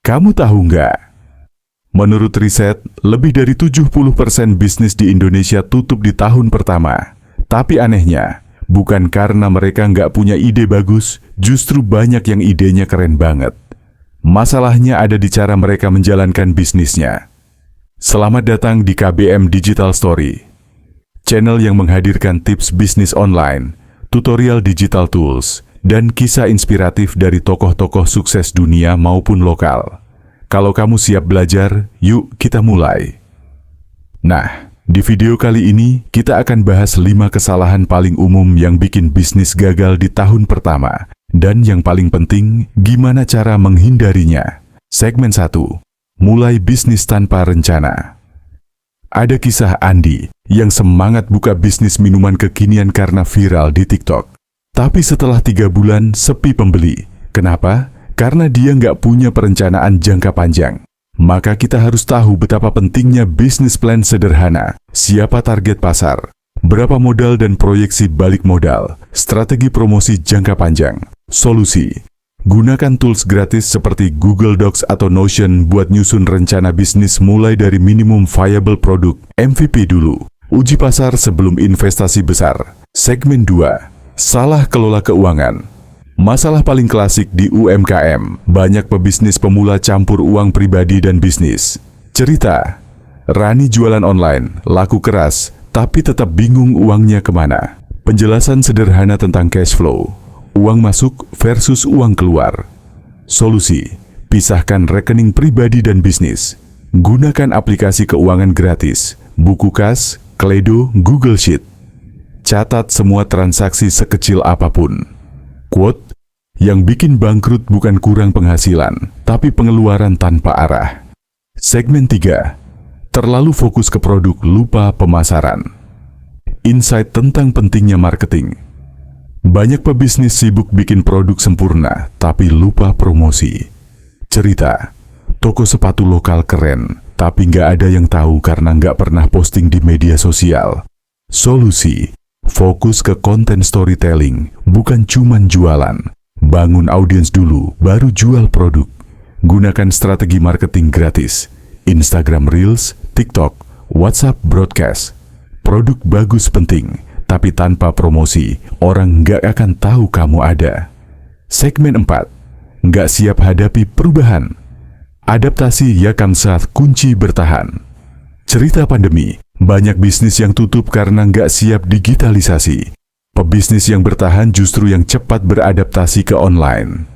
Kamu tahu nggak? Menurut riset, lebih dari 70% bisnis di Indonesia tutup di tahun pertama. Tapi anehnya, bukan karena mereka nggak punya ide bagus, justru banyak yang idenya keren banget. Masalahnya ada di cara mereka menjalankan bisnisnya. Selamat datang di KBM Digital Story, channel yang menghadirkan tips bisnis online, tutorial digital tools, dan kisah inspiratif dari tokoh-tokoh sukses dunia maupun lokal. Kalau kamu siap belajar, yuk kita mulai. Nah, di video kali ini kita akan bahas 5 kesalahan paling umum yang bikin bisnis gagal di tahun pertama. Dan yang paling penting, gimana cara menghindarinya. Segmen 1. Mulai bisnis tanpa rencana. Ada kisah Andi yang semangat buka bisnis minuman kekinian karena viral di TikTok. Tapi setelah 3 bulan, sepi pembeli. Kenapa? Karena dia nggak punya perencanaan jangka panjang. Maka kita harus tahu betapa pentingnya bisnis plan sederhana. Siapa target pasar? Berapa modal dan proyeksi balik modal? Strategi promosi jangka panjang. Solusi. Gunakan tools gratis seperti Google Docs atau Notion buat nyusun rencana bisnis mulai dari minimum viable product, MVP dulu. Uji pasar sebelum investasi besar. Segmen 2. Salah kelola keuangan. Masalah paling klasik di UMKM, banyak pebisnis pemula campur uang pribadi dan bisnis. Cerita, Rani jualan online, laku keras, tapi tetap bingung uangnya kemana. Penjelasan sederhana tentang cash flow, uang masuk versus uang keluar. Solusi, pisahkan rekening pribadi dan bisnis. Gunakan aplikasi keuangan gratis, buku kas, Kledo, Google Sheet. Catat semua transaksi sekecil apapun. Quote, yang bikin bangkrut bukan kurang penghasilan, tapi pengeluaran tanpa arah. Segmen 3. Terlalu fokus ke produk, lupa pemasaran. Insight tentang pentingnya marketing. Banyak pebisnis sibuk bikin produk sempurna, tapi lupa promosi. Cerita, toko sepatu lokal keren, tapi nggak ada yang tahu karena nggak pernah posting di media sosial. Solusi, fokus ke konten storytelling, bukan cuman jualan. Bangun audiens dulu, baru jual produk. Gunakan strategi marketing gratis. Instagram Reels, TikTok, WhatsApp Broadcast. Produk bagus penting, tapi tanpa promosi, orang nggak akan tahu kamu ada. Segmen 4. Nggak siap hadapi perubahan. Adaptasi Yakamsa kunci bertahan. Cerita pandemi. Banyak bisnis yang tutup karena nggak siap digitalisasi. Pebisnis yang bertahan justru yang cepat beradaptasi ke online.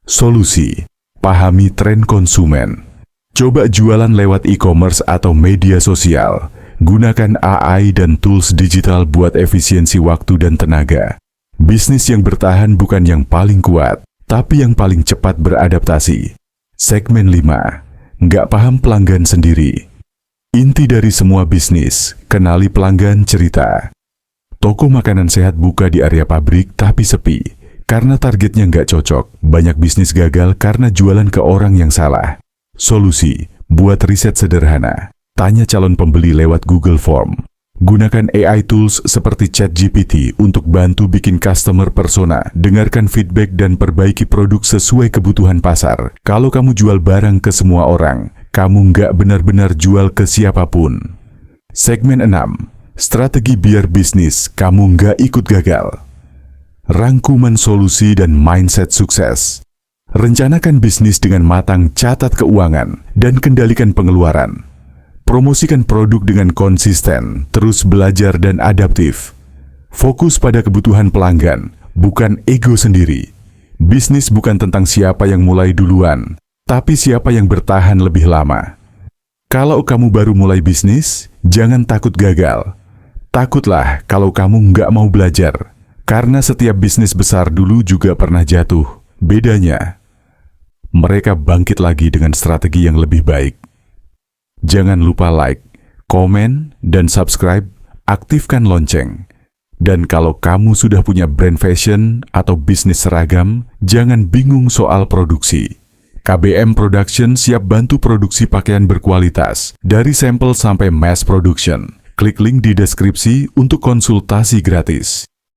Solusi, pahami tren konsumen. Coba jualan lewat e-commerce atau media sosial. Gunakan AI dan tools digital buat efisiensi waktu dan tenaga. Bisnis yang bertahan bukan yang paling kuat, tapi yang paling cepat beradaptasi. Segmen 5. Nggak paham pelanggan sendiri. Inti dari semua bisnis, kenali pelanggan. Cerita. Toko makanan sehat buka di area pabrik tapi sepi, karena targetnya nggak cocok. Banyak bisnis gagal karena jualan ke orang yang salah. Solusi, buat riset sederhana. Tanya calon pembeli lewat Google Form. Gunakan AI tools seperti ChatGPT untuk bantu bikin customer persona. Dengarkan feedback dan perbaiki produk sesuai kebutuhan pasar. Kalau kamu jual barang ke semua orang, kamu nggak benar-benar jual ke siapapun. Segmen 6. Strategi biar bisnis kamu nggak ikut gagal. Rangkuman solusi dan mindset sukses. Rencanakan bisnis dengan matang, catat keuangan, dan kendalikan pengeluaran. Promosikan produk dengan konsisten, terus belajar dan adaptif. Fokus pada kebutuhan pelanggan, bukan ego sendiri. Bisnis bukan tentang siapa yang mulai duluan, tapi siapa yang bertahan lebih lama. Kalau kamu baru mulai bisnis, jangan takut gagal. Takutlah kalau kamu nggak mau belajar, karena setiap bisnis besar dulu juga pernah jatuh. Bedanya, mereka bangkit lagi dengan strategi yang lebih baik. Jangan lupa like, komen, dan subscribe, aktifkan lonceng. Dan kalau kamu sudah punya brand fashion atau bisnis seragam, jangan bingung soal produksi. KBM Production siap bantu produksi pakaian berkualitas, dari sampel sampai mass production. Klik link di deskripsi untuk konsultasi gratis.